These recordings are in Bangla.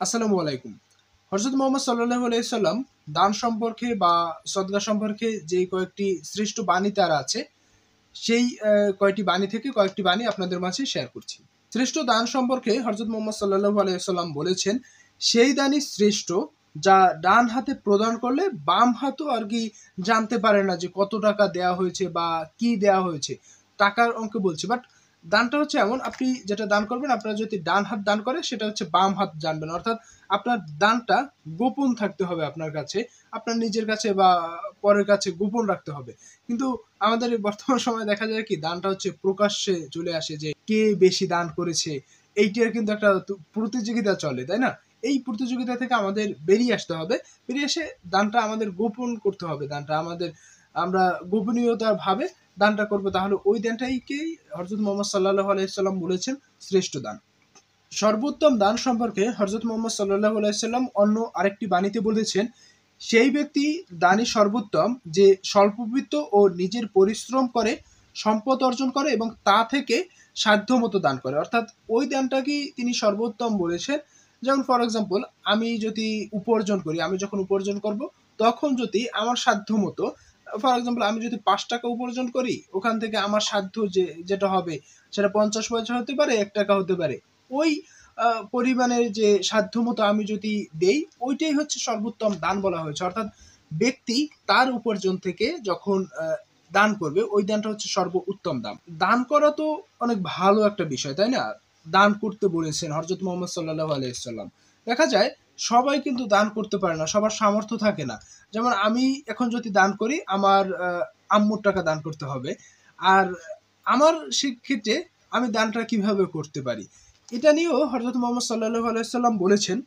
আসসালামু আলাইকুম। হযরত মুহাম্মদ সাল্লাল্লাহু আলাইহি সাল্লাম দান সম্পর্কে বা সদকা সম্পর্কে যে কয়েকটি শ্রেষ্ঠ বাণী তার আছে, সেই কয়টি বাণী থেকে কয়েকটি বাণী আপনাদের মাঝে শেয়ার করছি। শ্রেষ্ঠ দান সম্পর্কে হযরত মুহাম্মদ সাল্লাল্লাহু আলাইহি সাল্লাম বলেছেন, "সেই দানই শ্রেষ্ঠ যা ডান হাতে প্রদান করলে বাম হাতও জানতে পারে না যে কত টাকা দেয়া হয়েছে বা কি দেয়া হয়েছে।" টাকার অঙ্ক বলছি, বাট দানটা হচ্ছে এমন, আপনি যেটা দান করবেন, আপনার যদি ডান হাত দান করে সেটা হচ্ছে বাম হাত জানবে না। অর্থাৎ আপনার দানটা গোপন থাকতে হবে আপনার কাছে, আপনার নিজের কাছে বা পরের কাছে গোপন রাখতে হবে। কিন্তু আমাদের এই বর্তমান সময়ে দেখা যায় কি, দানটা হচ্ছে প্রকাশ্যে চলে আসে যে কে বেশি দান করেছে। এইটার কিন্তু একটা প্রতিযোগিতা চলে, তাই না? এই প্রতিযোগিতা থেকে আমাদের বেরিয়ে আসতে হবে। বেরিয়ে এসে দানটা আমাদের গোপন করতে হবে। দানটা আমরা গোপনীয়তার ভাবে দানটা করব, তাহলে ওই দানটাকেই হযরত মুহাম্মদ সাল্লাল্লাহু আলাইহি সাল্লাম বলেছেন শ্রেষ্ঠ দান। সর্বোত্তম দান সম্পর্কে হযরত মুহাম্মদ সাল্লাল্লাহু আলাইহি সাল্লাম অন্য আরেকটি বাণীতে বলেছেন, "সেই ব্যক্তি দানই সর্বোত্তম যে স্বল্পবিত্ত ও নিজের পরিশ্রম করে সম্পদ অর্জন করে এবং তা থেকে সাধ্যমতো দান করে।" অর্থাৎ ওই দানটাকেই তিনি সর্বোত্তম বলেছেন। যেমন ফর এক্সাম্পল, আমি যদি উপার্জন করি, আমি যখন উপার্জন করব, তখন যদি আমার সাধ্যমতো, ফর এক্সাম্পল আমি যদি ৳৫ উপার্জন করি, ওখান থেকে আমার সাধ্য যেটা হবে সেটা ৫০ পয়সা হতে পারে, ৳১ হতে পারে। ওই পরিমাণের যে সাধ্যমতো আমি যদি দেই, ওইটাই হচ্ছে সর্বোত্তম দান বলা হয়েছে। অর্থাৎ ব্যক্তি তার উপার্জন থেকে যখন দান করবে, ওই দানটা হচ্ছে উত্তম দান। দান করা তো অনেক ভালো একটা বিষয়, তাই না? দান করতে বলেছেন হযরত মুহাম্মদ সাল্লাল্লাহু আলাইহি ওয়াসাল্লাম। দেখা যায় সবাই কিন্তু দান করতে পারে না, সবার সামর্থ্য থাকে না। যেমন আমি এখন যদি দান করি, আমার আম্মুর টাকা দান করতে হবে। আর আমার সেক্ষেত্রে আমি দানটা কিভাবে করতে পারি? এটা নিয়েও হযরত মুহাম্মদ সাল্লাল্লাহু আলাইহি ওয়াসাল্লাম বলেছেন,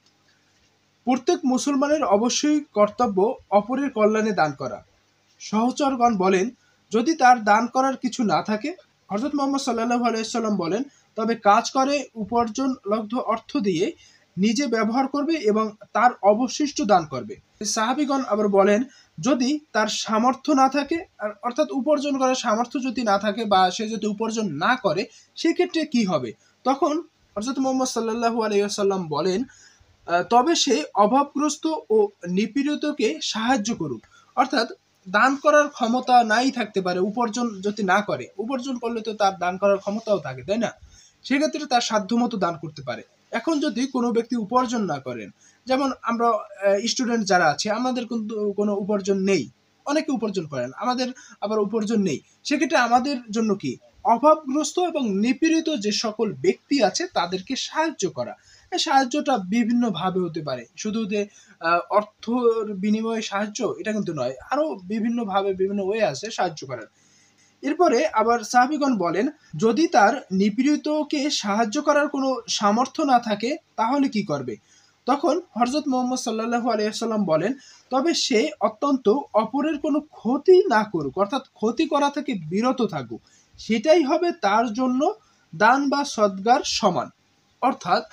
"প্রত্যেক মুসলমানের অবশ্যই কর্তব্য অপরের কল্যাণে দান করা।" সহচরগণ বলেন, "যদি তার দান করার কিছু না থাকে?" হযরত মুহাম্মদ সাল্লাল্লাহু আলাইহি ওয়াসাল্লাম বলেন, "তবে কাজ করে উপার্জন লব্ধ অর্থ দিয়ে নিজে ব্যবহার করবে এবং তার অবশিষ্ট দান করবে।" সাহাবীগণ আবার বলেন, "যদি তার সামর্থ্য না থাকে, অর্থাৎ উপার্জন করার সামর্থ্য যদি না থাকে বা সে যদি উপার্জন না করে, সেক্ষেত্রে কি হবে?" তখন হযরত মুহাম্মদ সাল্লাল্লাহু আলাইহি ওয়াসাল্লাম বলেন, তবে সে অভাবগ্রস্ত ও নিপীড়িতকে সাহায্য করুক। অর্থাৎ দান করার ক্ষমতা নাই থাকতে পারে, উপার্জন যদি না করে। উপার্জন করলে তো তার দান করার ক্ষমতাও থাকে, তাই না? সেক্ষেত্রে তার সাধ্যমতো দান করতে পারে। এখন যদি কোনো ব্যক্তি উপার্জন না করেন, যেমন আমরা স্টুডেন্ট যারা আছি, আমাদের কিন্তু কোনো উপার্জন নেই। অনেকে উপার্জন করেন, আমাদের আবার উপার্জন নেই। সেক্ষেত্রে আমাদের জন্য কি? অভাবগ্রস্ত এবং নিপীড়িত যে সকল ব্যক্তি আছে তাদেরকে সাহায্য করা। এই সাহায্যটা বিভিন্নভাবে হতে পারে। শুধু যে অর্থর বিনিময়ে সাহায্য, এটা কিন্তু নয়। আরো বিভিন্নভাবে বিভিন্ন ওয়ে আছে সাহায্য করার। এরপরে আবার সাহাবীগণ বলেন, যদি তার নিপীড়িতকে সাহায্য করার কোনো সামর্থ্য না থাকে, তাহলে কি করবে? তখন হযরত মুহাম্মদ সাল্লাল্লাহু আলাইহি ওয়াসাল্লাম বলেন, তবে সে অত্যন্ত অপরের কোনো ক্ষতি না করুক, অর্থাৎ ক্ষতি করা থেকে বিরত থাকুক। সেটাই হবে তার জন্য দান বা সদগার সমান। অর্থাৎ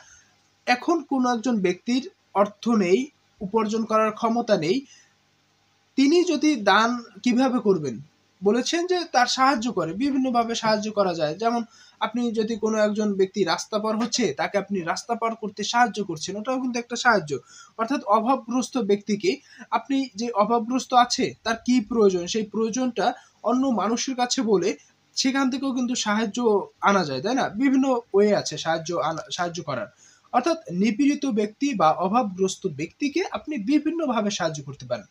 এখন কোনো একজন ব্যক্তির অর্থ নেই, উপার্জন করার ক্ষমতা নেই, তিনি যদি দান কিভাবে করবেন? বলেছেন যে তার সাহায্য করে, বিভিন্নভাবে সাহায্য করা যায়। যেমন আপনি যদি কোনো একজন ব্যক্তি রাস্তা পার হচ্ছে, তাকে আপনি রাস্তা পার করতে সাহায্য করছেন, ওটাও কিন্তু একটা সাহায্য। অর্থাৎ অভাবগ্রস্ত ব্যক্তিকে, আপনি যে অভাবগ্রস্ত আছে, তার কি প্রয়োজন, সেই প্রয়োজনটা অন্য মানুষের কাছে বলে সেখান থেকেও কিন্তু সাহায্য আনা যায়, তাই না? বিভিন্ন ওয়ে আছে সাহায্য করার। অর্থাৎ নিপীড়িত ব্যক্তি বা অভাবগ্রস্ত ব্যক্তিকে আপনি বিভিন্নভাবে সাহায্য করতে পারেন।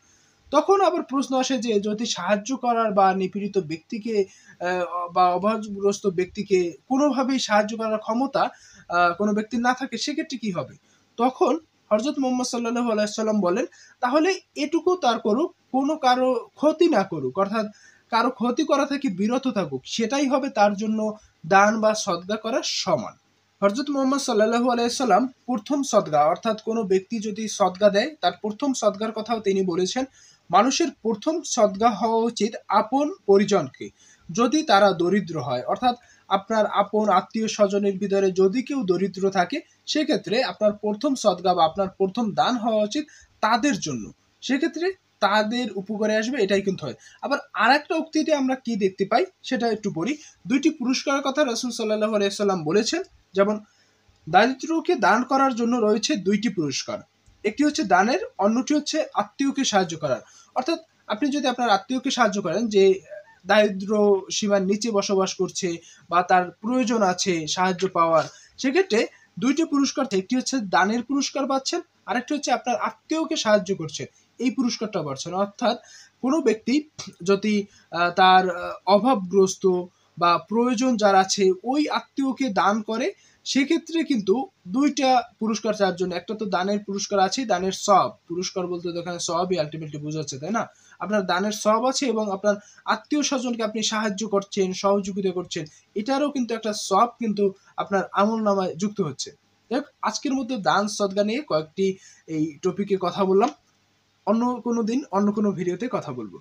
তখন আবার প্রশ্ন আসে যে যদি সাহায্য করার বা নিপীড়িত ব্যক্তিকে বা অভাবগ্রস্ত ব্যক্তিকে কোনোভাবেই সাহায্য করার ক্ষমতা কোনো ব্যক্তির না থাকে, সেক্ষেত্রে কি হবে? তখন হযরত মুহাম্মদ সাল্লাল্লাহু আলাইহি ওয়াসাল্লাম বলেন, তাহলে এটুকু তার করুক, কারো ক্ষতি না করুক। অর্থাৎ কারো ক্ষতি করা থেকে বিরত থাকুক। সেটাই হবে তার জন্য দান বা সদকা করার সমান। হযরত মুহাম্মদ সাল্লাল্লাহু আলাইহি ওয়াসাল্লাম ১ম সদকা, অর্থাৎ কোনো ব্যক্তি যদি সদকা দেয়, তার ১ম সদকার কথাও তিনি বলেছেন, মানুষের ১ম সদকা হওয়া উচিত আপন পরিজনকে, যদি তারা দরিদ্র হয়। অর্থাৎ আপনার আপন আত্মীয়-স্বজনের ভিতরে যদি কেউ দরিদ্র থাকে, সেক্ষেত্রে আপনার ১ম সদকা বা আপনার ১ম দান হওয়া উচিত তাদের জন্য। সেক্ষেত্রে তাদের উপকারে আসবে, এটাই কিন্তু হয়। আবার আরেকটা উক্তিতে আমরা কি দেখতে পাই সেটা একটু পড়ি। ২ টি পুরস্কারের কথা রাসূল সাল্লাল্লাহু আলাইহি ওয়াসাল্লাম বলেছেন। যেমন, দারিদ্রকে দান করার জন্য রয়েছে দুইটি পুরস্কার। একটি হচ্ছে দানের, অন্যটি হচ্ছে আত্মীয়কে সাহায্য করার। অর্থাৎ আপনি যদি আপনার আত্মীয়কে সাহায্য করেন, যে দারিদ্র সীমার নিচে বসবাস করছে বা তার প্রয়োজন আছে সাহায্য পাওয়ার, সেক্ষেত্রে দুইটি পুরস্কার, একটি হচ্ছে দানের পুরস্কার পাচ্ছেন, আরেকটি হচ্ছে আপনার আত্মীয়কে সাহায্য করছে এই পুরস্কারটা পাচ্ছেন। অর্থাৎ কোনো ব্যক্তি যদি তার অভাবগ্রস্ত বা প্রয়োজন যার আছে ওই আত্মীয়কে দান করে, সেক্ষেত্রে কিন্তু দুইটা পুরস্কার তার জন্য। একটা তো দানের পুরস্কার আছে, দানের সওয়াব, পুরস্কার বলতে তো এখানে সওয়াবই আলটিমেটলি বোঝাচ্ছে, তাই না? আপনার দানের সওয়াব আছে এবং আপনার আত্মীয় স্বজনকে আপনি সাহায্য করছেন, সহযোগিতা করছেন, এটারও কিন্তু একটা সওয়াব কিন্তু আপনার আমলনামায় যুক্ত হচ্ছে। যাই হোক, আজকের মতো দান সদকা নিয়ে কয়েকটি এই টপিকে কথা বললাম। অন্য কোনো দিন অন্য কোনো ভিডিওতে কথা বলবো।